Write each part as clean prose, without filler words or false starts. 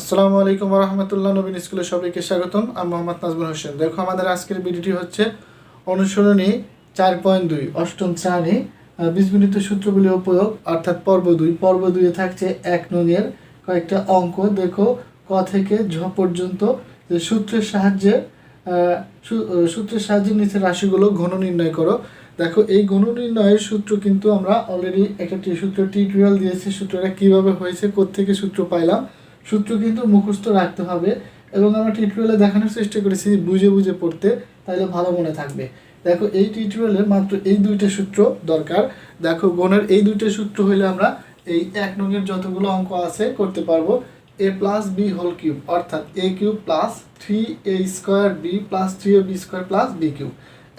আসসালামু আলাইকুম ওয়া রাহমাতুল্লাহ। নবীন স্কুলে সবাইকে স্বাগতম। আমি মোহাম্মদ নাজমুল হোসেন। দেখো, আমাদের আজকের ভিডিওটি হচ্ছে অনুসরণী 4.2 অষ্টম শ্রেণী বীজগণিত সূত্রগুলি উপয়োগ, অর্থাৎ পর্ব 2। পর্ব 2-এ থাকছে 1 নংয়ের কয়েকটা অঙ্ক। দেখো, ক থেকে ঝ পর্যন্ত যে সূত্রের সাহায্যে নিচের রাশিগুলো ঘন নির্ণয় করো। দেখো, এই ঘন নির্ণয়ের সূত্র কিন্তু আমরা অলরেডি একটা সূত্র টিউটোরিয়াল দিয়েছি। সূত্রটা কিভাবে হয়েছে, কোত্থেকে সূত্র পাইলাম, সূত্র কিন্তু মুখস্থ রাখতে হবে এবং আমরা টিউটোরিয়ালে দেখানোর চেষ্টা করেছি বুঝে বুঝে পড়তে, তাহলে ভালো মনে থাকবে। দেখো, এই টিউটোরিয়ালে মাত্র এই দুইটা সূত্র দরকার। দেখো, গণের এই দুইটা সূত্র হইলে আমরা এই 1 নংয়ের যতগুলো অঙ্ক আছে করতে পারবো। a plus B whole cube, অর্থাৎ a cube plus 3a square B plus 3ab square plus B cube.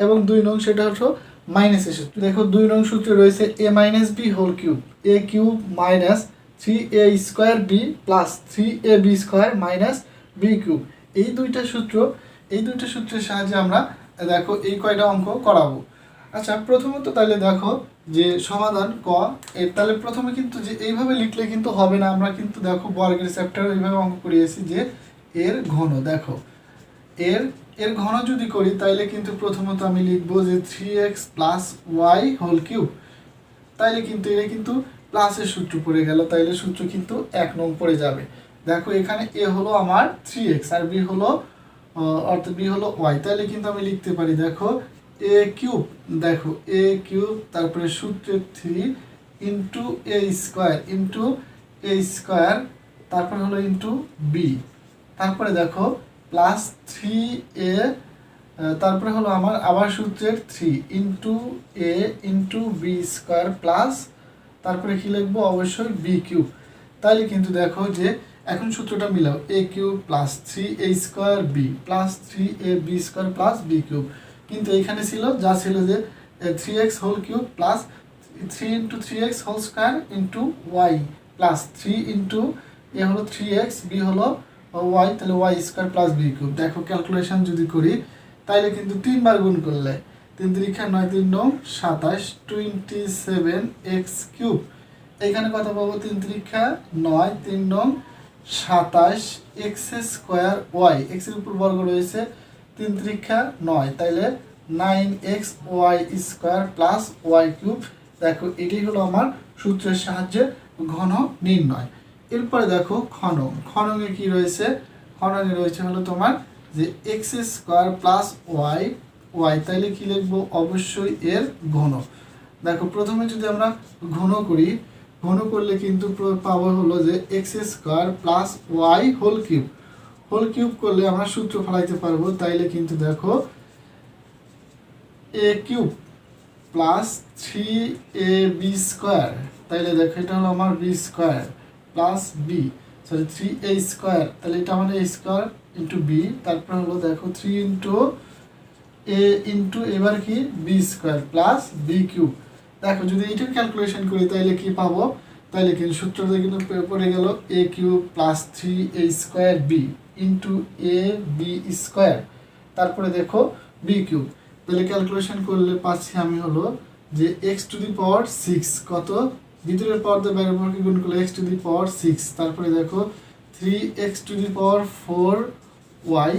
এবং 2 নং সেটা হচ্ছে মাইনাসের সূত্র। দেখো, 2 নং সূত্রে রয়েছে a minus B whole cube, a cube minus 3a square B plus 3ab square minus B cube. এই দুইটা সূত্রের সাহায্যে আমরা দেখো এই কয়টা অঙ্ক করাবো। আচ্ছা, প্রথমত তাহলে দেখো যে সমাধান ক এর, তাহলে প্রথমে কিন্তু যে এইভাবে লিখলে কিন্তু হবে না। আমরা কিন্তু দেখো বর্গের চ্যাপ্টার এইভাবে অঙ্ক করিয়েছি যে এর ঘন। দেখো, এর ঘন যদি করি তাইলে কিন্তু প্রথমত আমি লিখবো যে 3x plus Y whole cube. তাইলে কিন্তু এটা কিন্তু প্লাসের সূত্র পড়ে গেল, তাইলে সূত্র কিন্তু 1 নং পড়ে যাবে। দেখো, এখানে a হলো আমার 3x আর b হলো অর্থাৎ b হলো y, তাহলে কিন্তু আমি লিখতে পারি দেখো a কিউব। দেখো, a কিউব তারপরে সূত্রে 3 ইন্টু a স্কোয়ার তারপরে হলো ইন্টু b, তারপরে দেখো প্লাস 3a, তারপরে হলো আমার আবার সূত্রের 3 into a into B square plus তারপরে কি লিখবো অবশ্যই বি কিউব। তাহলে কিন্তু দেখো যে এখন সূত্রটা মিলাও, a cube plus 3a square B plus 3ab square plus B cube. কিন্তু এইখানে ছিল যে 3x whole cube plus 3 into 3x whole square into Y plus 3 into A হলো 3x, বি হলো ওয়াই, তাহলে Y square plus B cube. দেখো, calculation যদি করি তাইলে কিন্তু 3 বার গুণ করলে 3 3 9 3 9 27 27x কিউব। এখানে কত পাবো? 3 3 9 3 9 27 এক্স স্কোয়ার ওয়াই, এক্স এর উপর বর্গ রয়েছে 3 3 9, তাইলে 9x Y square plus Y cube. দেখো, এটাই হলো আমার সূত্রের সাহায্যে ঘন নির্ণয়। এরপরে দেখো খননে কি রয়েছে? খননে রয়েছে হলো তোমার যে এক্স স্কোয়ার প্লাস ওয়াই, তাইলে কি লিখবো অবশ্যই এর ঘন। দেখো, প্রথমে যদি আমরা ঘন করলে কিন্তু পাবো হলো যে X square plus Y whole cube করলে আমরা সূত্র ফলাইতে পারবো। তাইলে কিন্তু দেখো a cube plus 3ab square, তাইলে দেখো এটা হলো আমার B square plus B, sorry 3a square, তাহলে এটা আমাদের a স্কোয়ার ইন্টু বি, তারপর হলো দেখো 3 ইন্টু a ইন্টু এবার কি B square plus B cube. দেখো, যদি এইটার ক্যালকুলেশন করি তাইলে কি পাবো? তাইলে কিন্তু সূত্রটা কিন্তু পড়ে গেল a cube plus 3a square B into a B square, তারপরে দেখো বি কিউব। তাহলে ক্যালকুলেশন করলে পাচ্ছি আমি হলো যে x টু দি পাওয়ার 6, কত ভিতরের পাওয়ার দিয়ে বাইরের পাওয়ারকে গুণ করলে x টু দি পাওয়ার 6, তারপরে দেখো 3x two the power 4y,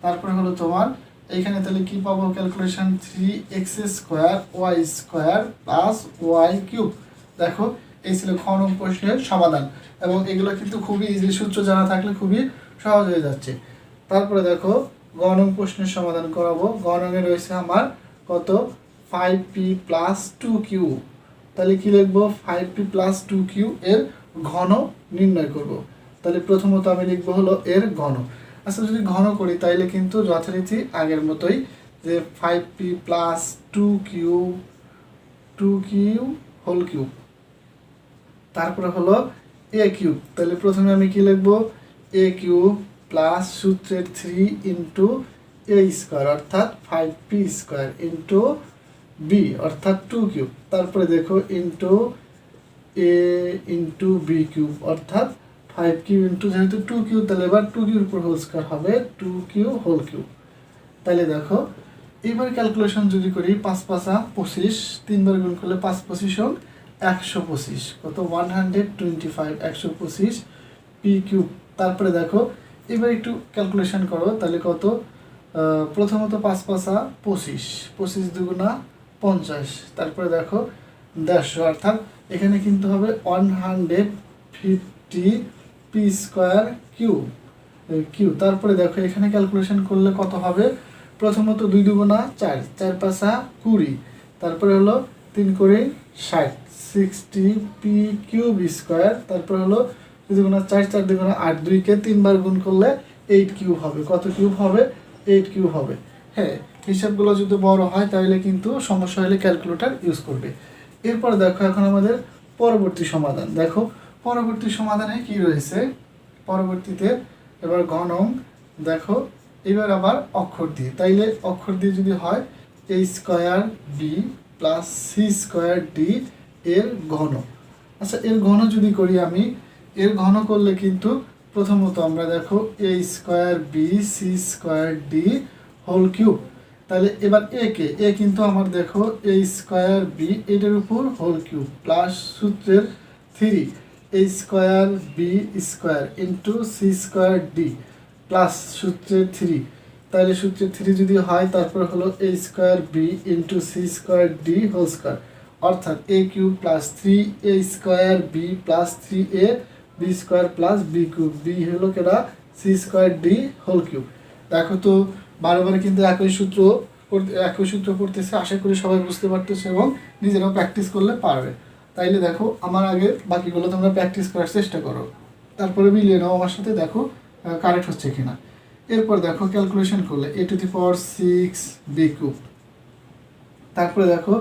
তারপরে হলো তোমার এইখানে তাহলে কি পাবো calculation 3x square Y square plus Y cube. দেখো, এই ছিল খ নং প্রশ্নের সমাধান এবং এগুলো কিন্তু খুবই ইজি, সূত্র জানা থাকলে খুবই সহজ হয়ে যাচ্ছে। তারপরে দেখো গ নং প্রশ্নের সমাধান করাবো। গ নংয়ে রয়েছে আমার কত 5p প্লাস 2q, তাহলে কি লিখবো 5p প্লাস 2q এর ঘন নির্ণয় করব। তাহলে প্রথমত আমি লিখবো হলো এর ঘন। আচ্ছা, যদি ঘন করি তাইলে কিন্তু যথারীতি আগের মতোই যে 5p plus 2q whole cube, তারপরে হলো a কিউব। তাহলে প্রথমে আমি কি লিখবো a কিউব প্লাস সূত্রের 3 ইন্টু a স্কোয়ার অর্থাৎ 5p স্কোয়ার ইন্টু b অর্থাৎ 2 কিউব, তারপরে দেখো into a into B cube অর্থাৎ 5 কিউব ইন্টু যেহেতু 2 কিউব, তাহলে এবার 2 কিউব উপর হোল স্কোয়ার হবে 2 কিউব হোল কিউব। তাহলে দেখো এবার ক্যালকুলেশন যদি করি 5 5 25, 3 বার গুণ করলে 5 25 125, কত 125, 125 পি কিউব। তারপরে দেখো এবার একটু ক্যালকুলেশন করো, তাহলে কত, প্রথমত 5 5 25, 25 দুগুণা 50, তারপরে দেখো 150, অর্থাৎ এখানে কিন্তু হবে 150 পি স্কোয়ার কিউ। তারপরে দেখো এখানে ক্যালকুলেশন করলে কত হবে, প্রথমত 2 দুগুণা 4, 4 5 20, তারপরে হলো 3 করে 60, 60 পি কিউব স্কোয়ার, তারপরে হলো 2 দুগুণা 4, 4 দুগুণা 8, 2কে 3 বার গুণ করলে 8 কিউব হবে। কত কিউব হবে, 8 কিউব হবে। হ্যাঁ, হিসাবগুলো যদি বড় হয় তাহলে কিন্তু সমস্যা হলে ক্যালকুলেটর ইউজ করবে। এরপর দেখো এখন আমাদের পরবর্তী সমাধান। দেখো পরবর্তী সমাধানে কি রয়েছে, পরবর্তীতে এবার ঘনং দেখো, এবার আবার অক্ষর দিয়ে, তাইলে অক্ষর দিয়ে যদি হয় A square B plus C square D এর ঘন। আচ্ছা, এর ঘন যদি করি আমি, এর ঘন করলে কিন্তু প্রথমত আমরা দেখো A square B C square D whole cube. তাহলে এবার এ কিন্তু আমার দেখো এ স্কোয়ার বি এটার উপর হোল কিউব প্লাস সূত্রের 3 A square B square into C square D plus সূত্রের 3, তাহলে সূত্রের 3 যদি হয় তারপর হলো A square B into C square D whole square, অর্থাৎ A cube plus 3 A square B plus 3 A B square plus B cube, B হলো কেনা C square D whole cube. দেখো তো বারবার কিন্তু একই সূত্র পড়তেছে, আশা করি সবাই বুঝতে পারতেছে এবং নিজেরাও প্র্যাকটিস করলে পারবে। তাইলে দেখো আমার আগে বাকিগুলো তোমরা প্র্যাকটিস করার চেষ্টা করো, তারপরে মিলিয়ে নাও আমার সাথে, দেখো কারেক্ট হচ্ছে কিনা। এরপর দেখো ক্যালকুলেশন করলে A to the power 6 B cube, তারপরে দেখো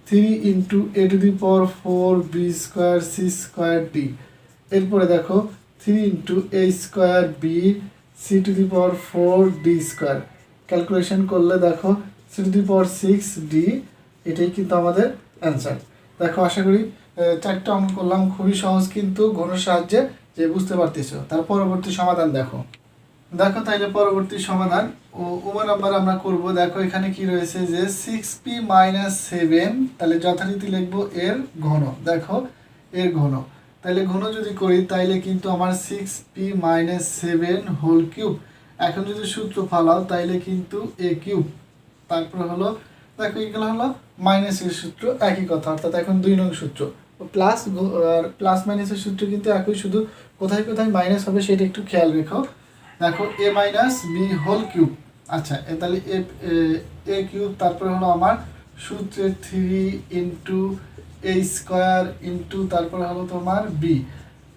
3 into A to the power 4 B square C square D, এরপরে দেখো 3 into A square B C to the power 4 D square, calculation করলে দেখো C to the power 6 D, এটাই কিন্তু আমাদের answer. দেখো আশা করি 4টা অঙ্ক করলাম, খুবই সহজ কিন্তু ঘনের সাহায্যে, যে বুঝতে পারতেছো। তার পরবর্তী সমাধান দেখো তাইলে পরবর্তী সমাধান নাম্বার আমরা করব। দেখো এখানে কি রয়েছে যে 6p মাইনাস 7, তাহলে যথারীতি লিখবো এর ঘন। দেখো এর ঘন, তাহলে ঘন যদি করি তাইলে কিন্তু আমার 6p মাইনাস 7 হোল কিউব। এখন যদি সূত্র ফালাও তাইলে কিন্তু এ কিউব, তারপর হলো দেখো এগুলো হলো মাইনাসের সূত্র, একই কথা, অর্থাৎ এখন 2 নং সূত্র প্লাস মাইনাসের সূত্র কিন্তু একই, শুধু কোথায় কোথায় মাইনাস হবে সেটা একটু খেয়াল রেখো। দেখো এ মাইনাস বি হোল কিউব, আচ্ছা তাহলে এ কিউব, তারপরে হলো আমার সূত্রের 3 ইন্টু এ স্কোয়ার ইন্টু তারপরে হলো তোমার বি,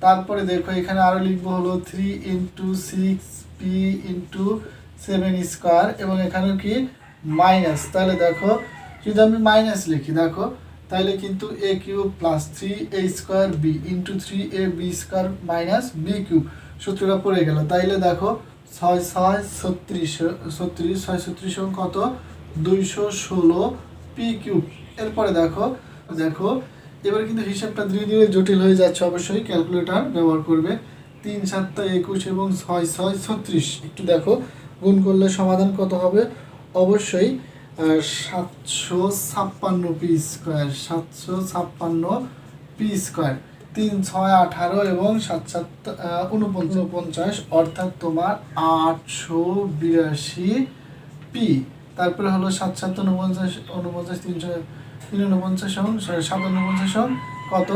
তারপরে দেখো এখানে আরও লিখবো হলো 3 ইন্টু 6p ইন্টু 7 স্কোয়ার, এবং এখানে কি মাইনাস, তাহলে দেখো যদি আমি মাইনাস লিখি দেখো তাহলে কিন্তু A cube plus 3 A square B into 3 A B square minus B cube, সূত্রটা পড়ে গেল। তাইলে দেখো 6 6 36 6 36 কত 216 পি কিউব। এরপরে দেখো এবার কিন্তু হিসাবটা ধীরে ধীরে জটিল হয়ে যাচ্ছে, অবশ্যই ক্যালকুলেটর ব্যবহার করবে। 3 7 21 এবং 6 6 36, একটু দেখো গুণ করলে সমাধান কত হবে, অবশ্যই 756 পি স্কোয়ার, 756 পি স্কোয়ার, 3 6 18 এবং 7 7 49, অর্থাৎ তোমার 882 পি। তারপরে হলো 7 7 49 349 কত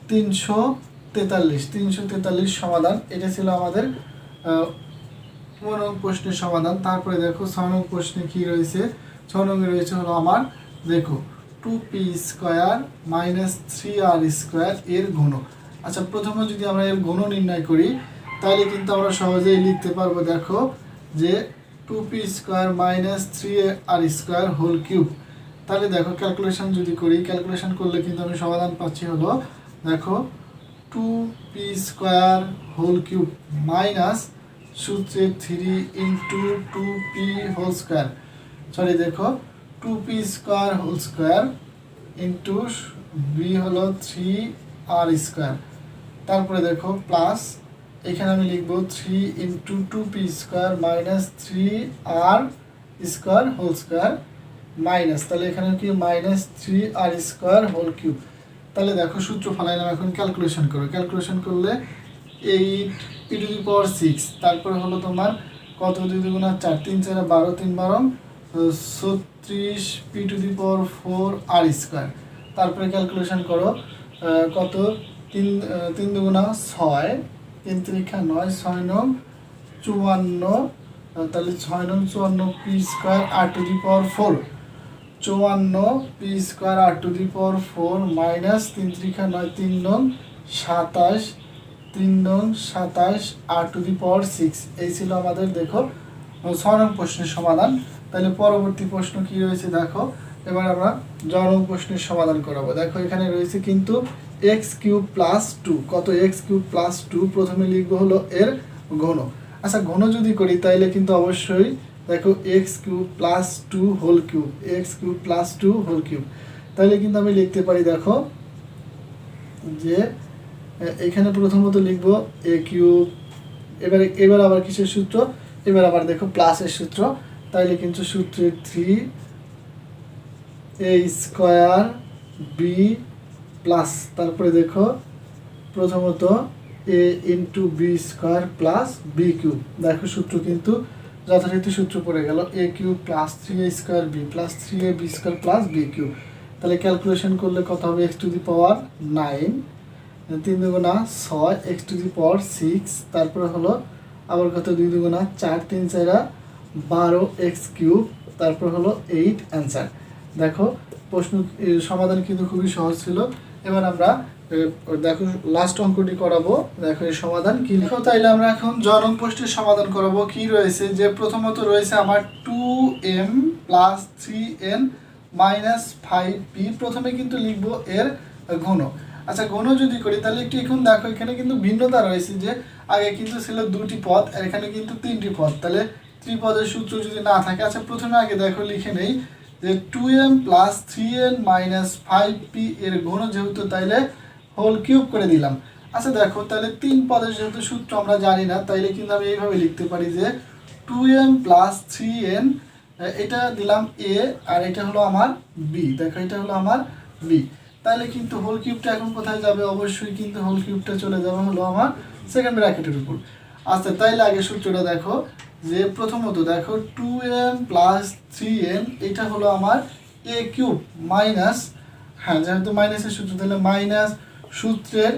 343 সমাধান। এটা ছিল আমাদের 9 নং প্রশ্নের সমাধান। তারপরে দেখো 6 নং প্রশ্নে কি রয়েছে, 6 নং রয়েছে হলো আমার দেখো 2p square minus 3r square এর ঘন। আচ্ছা, প্রথমে যদি আমরা এর ঘন নির্ণয় করি তাহলে কিন্তু আমরা সহজেই লিখতে পারবো, দেখো যে 2p square minus 3r square whole cube. তাহলে দেখো ক্যালকুলেশন যদি করি, ক্যালকুলেশন করলে কিন্তু আমি সমাধান পাচ্ছি হলো দেখো 2p square whole cube minus সূত্রে 3 into 2p whole square, sorry দেখো 2p square whole square into B হলো 3r স্কোয়ার, তারপরে দেখো প্লাস এখানে আমি লিখবো 3 into 2p square minus 3r square whole square minus, তাহলে এখানে কি minus 3r square whole cube. তাহলে দেখো সূত্র ফালাইলাম, এখন ক্যালকুলেশন করো, ক্যালকুলেশন করলে 8 পি টু দি পাওয়ার 6, তারপরে হলো তোমার কত 2 দুগুণা 4, 3 4 12, 3 12 36 P to the power 4 R square. তারপরে ক্যালকুলেশন করো কত 3 দুগুণা 6, 3 3 9, 6 9 54, তাহলে 6 9 54 P square R to the power 4, 54 P square R to the power 4 minus 3 3 9 3 9 27, 3 9 27 R to the power 6। এই ছিল আমাদের দেখো 6 নং প্রশ্নের সমাধান। তাহলে পরবর্তী প্রশ্ন কি রয়েছে দেখো, এবার আমরা জ নং প্রশ্নের সমাধান করাবো। দেখো এখানে রয়েছে কিন্তু এক্স কিউব প্লাস 2, কত এক্স কিউব প্লাস 2, প্রথমে লিখবো হলো এর ঘন। আচ্ছা ঘন যদি করি তাইলে কিন্তু অবশ্যই দেখো X cube plus 2 whole cube, X cube plus 2 whole cube, তাহলে কিন্তু আমি লিখতে পারি দেখো যে এখানে প্রথমত লিখবো এ কিউব, এবার আবার কিসের সূত্র, এবার আবার দেখো প্লাসের সূত্র, তাইলে কিন্তু সূত্রে 3 এ স্কোয়ার বি প্লাস, তারপরে দেখো প্রথমত A into B square plus B cube. দেখো সূত্র কিন্তু যথারীতি সূত্র পড়ে গেল, A cube plus 3 A square B plus 3 A B square plus B cube. তাহলে ক্যালকুলেশন করলে কত হবে এক্স টু দি পাওয়ার 9, 3 দুগুণা 6 এক্স টু দি পাওয়ার 6, তারপরে হলো আবার কত 2 দুগুণা 4, 3 4 12 এক্স কিউব, তারপর হলো 8 অ্যান্সার। দেখো প্রশ্ন সমাধান কিন্তু খুবই সহজ ছিল। এবার আমরা দেখো লাস্ট অঙ্কটি করাবো, দেখো এই সমাধান কি লিখো। তাইলে আমরা এখন জ নং প্রশ্নের সমাধান করাবো। কি রয়েছে যে প্রথমত রয়েছে আমার 2m plus 3n minus 5p, প্রথমে কিন্তু লিখবো এর ঘন। আচ্ছা ঘন যদি করি তাহলে একটু এখন দেখো এখানে কিন্তু ভিন্নতা রয়েছে, যে আগে কিন্তু ছিল 2টি পদ আর এখানে কিন্তু 3টি পদ, তাহলে ত্রিপদের সূত্র যদি না থাকে, আচ্ছা প্রথমে আগে দেখো লিখে নেই যে 2m plus 3n minus 5p এর ঘন যেহেতু তাইলে হোল কিউব করে দিলাম। আচ্ছা দেখো তাহলে 3 পদের যেহেতু সূত্র আমরা জানি না, তাইলে কিন্তু আমি এইভাবে লিখতে পারি যে 2m প্লাস 3n, এটা দিলাম a আর এটা হলো আমার b, দেখো এটা হলো আমার b, তাহলে কিন্তু হোল কিউবটা এখন কোথায় যাবে, অবশ্যই কিন্তু হোল কিউবটা চলে যাবে হলো আমার সেকেন্ড ব্র্যাকেটের উপর। আচ্ছা তাইলে আগে সূত্রটা দেখো যে প্রথমত দেখো 2m প্লাস 3n, এটা হলো আমার a কিউব মাইনাস, হ্যাঁ যেহেতু মাইনাসের সূত্র তাহলে মাইনাস সূত্রের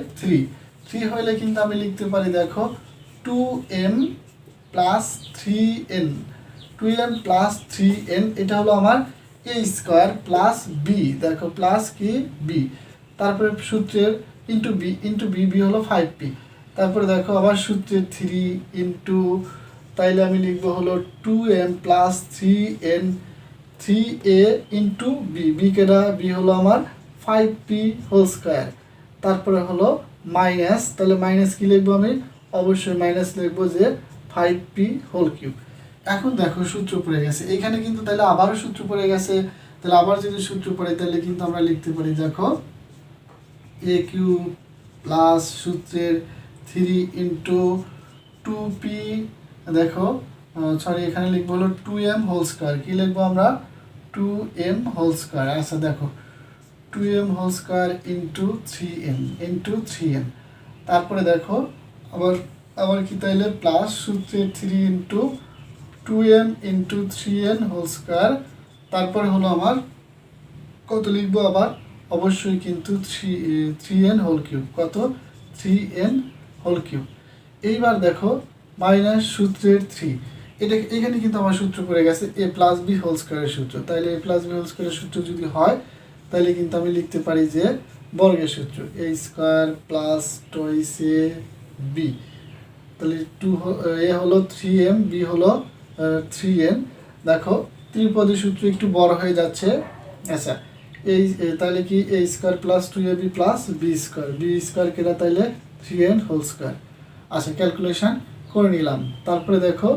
3 হইলে কিন্তু আমি লিখতে পারি দেখো 2m plus 3n, 2m plus 3n, এটা হলো আমার a স্কোয়ার প্লাস b, দেখো প্লাস কি b, তারপরে সূত্রের ইন্টু বি হলো 5p, তারপরে দেখো আবার সূত্রের 3 ইন্টু, তাইলে আমি লিখবো হলো 2m plus 3n, 3a into B কেটা বি হলো আমার 5p হোল স্কোয়ার, তারপরে হলো মাইনাস, তাহলে মাইনাস কি লিখবো আমি, অবশ্যই মাইনাস লিখবো যে 5p হোল কিউব। এখন দেখো সূত্র পড়ে গেছে এখানে কিন্তু, তাহলে আবারও সূত্র পড়ে গেছে, তাহলে আবার যদি সূত্র পড়ে তাহলে কিন্তু আমরা লিখতে পারি দেখো এ কিউব প্লাস সূত্রের 3 ইন্টু 2p, দেখো সরি এখানে লিখবো হলো 2m হোল স্কোয়ার, কি লিখবো আমরা 2m হোল স্কোয়ার। আচ্ছা দেখো 2m whole square into 3n, তারপরে দেখো আবার কি তাইলে প্লাস সূত্রের 3 into 2m into 3n whole square, তারপরে হলো আমার কত লিখবো আবার, অবশ্যই কিন্তু 3n হোল কিউব, কত 3n হোল কিউব। এইবার দেখো মাইনাস সূত্রের 3, এখানে কিন্তু আমার সূত্র পড়ে গেছে a প্লাস বি হোল স্কোয়ারের সূত্র, তাইলে a প্লাস বি হোল স্কোয়ারের সূত্র যদি হয় তাহলে কিন্তু আমি লিখতে পারি যে বর্গের সূত্র a square plus twice A B, তাহলে এ হলো 3m, বি হলো 3n, দেখো ত্রিপদী সূত্র একটু বড় হয়ে যাচ্ছে। আচ্ছা তাহলে কি a square plus 2ab plus B square কেটা তাইলে 3n হোল স্কোয়ার। আচ্ছা ক্যালকুলেশন করে নিলাম, তারপরে দেখো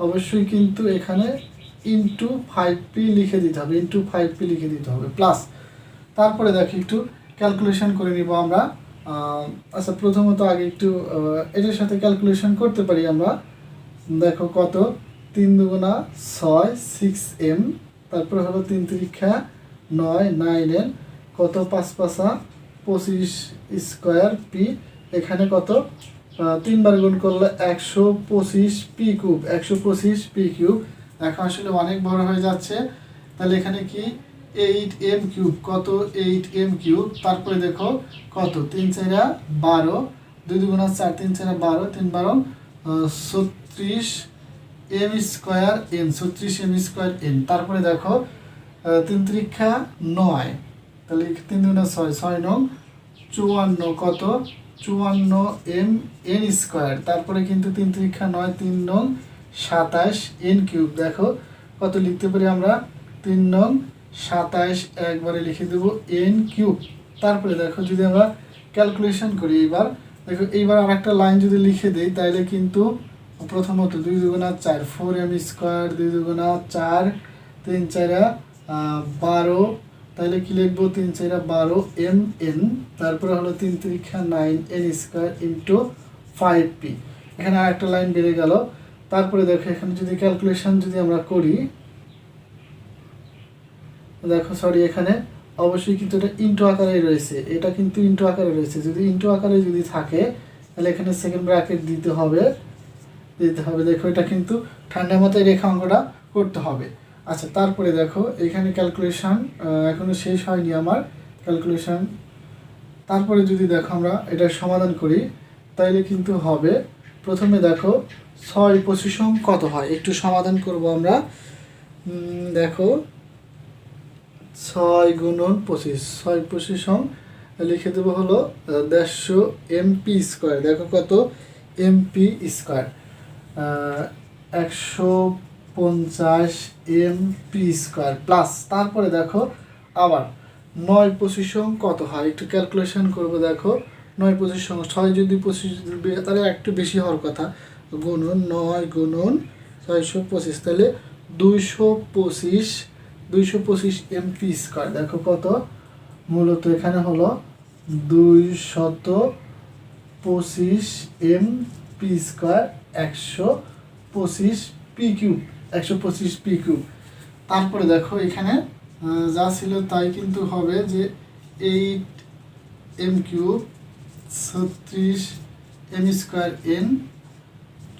অবশ্যই কিন্তু এখানে ইন্টু 5p লিখে দিতে হবে, প্লাস তারপরে দেখো একটু ক্যালকুলেশন করে নিব আমরা। আচ্ছা প্রথমত আগে একটু এটার সাথে ক্যালকুলেশন করতে পারি আমরা, দেখো কত 3 দুগুণা 6 6m, তারপরে হলো 3 3 9 9n, কত 5 5 25 স্কোয়ার p, এখানে কত 3 বার গুণ করলে 125 পি কিউব, 125 পি কিউব। এখন আসলে অনেক বড় হয়ে যাচ্ছে, তাহলে এখানে কি 8m কিউব, কত 8m কিউব। তারপরে দেখো কত 3 4 12, 2 2 গুণ 4, 3 4 12, 3 12 36 m square n, 36 m square n। তারপরে দেখো 3 3 9, তাহলে 3 2 6, 6 9 54, কত 54 m n স্কয়ার। তারপরে কিন্তু 3 3 9, 3 9 27 n কিউব। দেখো কত লিখতে পারি আমরা, 3 9 27, একবারে লিখে দেব n কিউব। তারপরে দেখো যদি আমরা ক্যালকুলেশন করি, এইবার দেখো এইবার আর একটা লাইন যদি লিখে দেই, তাইলে কিন্তু প্রথমত 2 2 গুণ 4, 4m স্কয়ার, 2 2 গুণ 4, 3 4 12, তাহলে কি লিখবো 3 4 12 m n। তারপরে হলো 3 3 9 n স্কয়ার ইন্টু 5p। এখানে আর একটা লাইন বেড়ে গেল। তারপরে দেখো এখানে যদি ক্যালকুলেশন যদি আমরা করি, দেখো সরি এখানে অবশ্যই কিন্তু এটা ইন্টু আকারে রয়েছে, এটা কিন্তু ইন্টু আকারে রয়েছে। যদি ইন্টু আকারে যদি থাকে তাহলে এখানে সেকেন্ড ব্র্যাকেট দিতে হবে। দেখো এটা কিন্তু ঠান্ডা মাথায় রেখা অঙ্কটা করতে হবে। আচ্ছা, তারপরে দেখো এখানে ক্যালকুলেশন এখনো শেষ হয়নি আমার ক্যালকুলেশন। তারপরে যদি দেখো আমরা এটা সমাধান করি, তাইলে কিন্তু হবে প্রথমে দেখো 6 25 কত হয়, একটু সমাধান করব আমরা। দেখো 6 গুণন 25, 6 25 লিখে দেবো হলো 150 এমপি স্কোয়ার। দেখো কত MP square, 150 MP square plus. তারপরে দেখো আবার 9 25 কত হয়, একটু ক্যালকুলেশন করব। দেখো 9 25, 6 যদি 25 তাহলে একটু বেশি হওয়ার কথা, গুণন 9 গুণন 625, তাহলে 225 এমপি স্কোয়ার। দেখো কত, মূলত এখানে হলো 225 MP square, 125 P cube, 125 P cube. তারপরে দেখো এখানে যা ছিল তাই কিন্তু হবে যে 8 M cube, 36 M square N,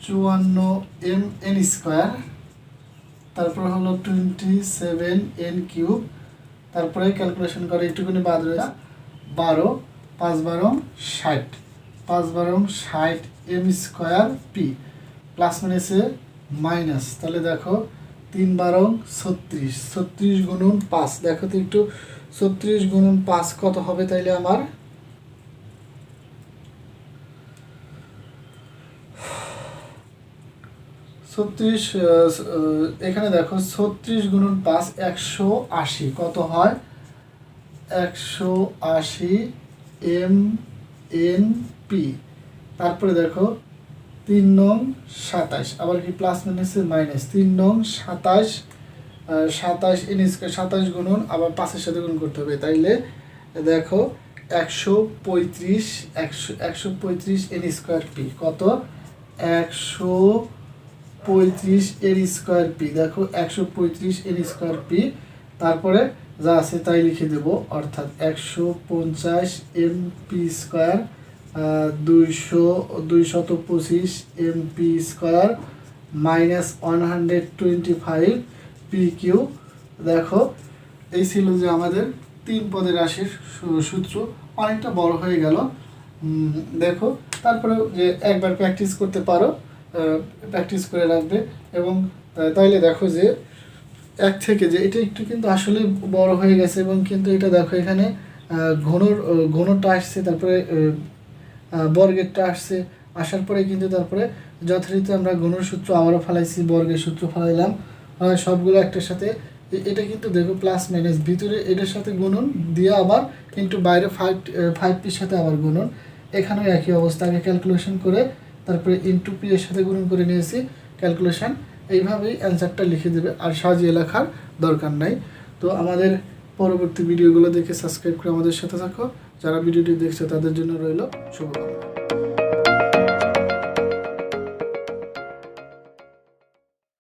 54 M N square. তারপর হলো 27 এন কিউব। তারপরে ক্যালকুলেশন করে একটুখানি বাদ রয়েছে 12, 5 12 60, 5 12 60 এম স্কোয়ার পি, প্লাস মাইনাসে মাইনাস। তাহলে দেখো 3 12 36, 36 গুণন 5। দেখো তো একটু 36 গুণন 5 কত হবে, তাইলে আমার এখানে দেখো 36 গুণন 5 180, কত হয় 180 এম এন পি। তারপরে দেখো 3 9 27, আবার কি প্লাস মাইনাসে মাইনাস, 3 9 27, 27 এন স্কোয়ার, 27 গুণন আবার 5-এর সাথে গুণ করতে হবে। তাইলে দেখো 135 এন স্কোয়ার পি, কত 135 এন স্কোয়ার পি। দেখো 135 এন স্কোয়ার পি। তারপরে যা আছে তাই লিখে দেব, অর্থাৎ 150 M P square, 225 M P square minus 125 P Q. দেখো এই ছিল যে আমাদের 3 পদের রাশির সূত্র। অনেকটা বড় হয়ে গেল। দেখো তারপরে যে একবার প্র্যাকটিস করতে পারো, প্র্যাকটিস করে রাখবে। এবং তাইলে দেখো যে এক থেকে যে এটা একটু কিন্তু আসলে বড় হয়ে গেছে, এবং কিন্তু এটা দেখো এখানে ঘনটা আসছে, তারপরে বর্গেরটা আসছে, আসার পরে কিন্তু তারপরে যথারীতি আমরা ঘনর সূত্র আবারও ফেলাইছি, বর্গের সূত্র ফেলাইলাম, সবগুলো একটার সাথে। এটা কিন্তু দেখো প্লাস মাইনাস, ভিতরে এটার সাথে গুণন দিয়ে আবার কিন্তু বাইরে 5পির সাথে আবার গুণন। এখানেও একই অবস্থা, আগে ক্যালকুলেশন করে তারপরে ইন্টু পি এর সাথে গুণন করে নিয়েছি ক্যালকুলেশন। এইভাবেই অ্যান্সারটা লিখে দেবে, আর সাজিয়ে লেখার দরকার নাই। তো আমাদের পরবর্তী ভিডিওগুলো দেখে সাবস্ক্রাইব করে আমাদের সাথে থাকো। যারা ভিডিওটি দেখছে তাদের জন্য রইল শুভকামনা।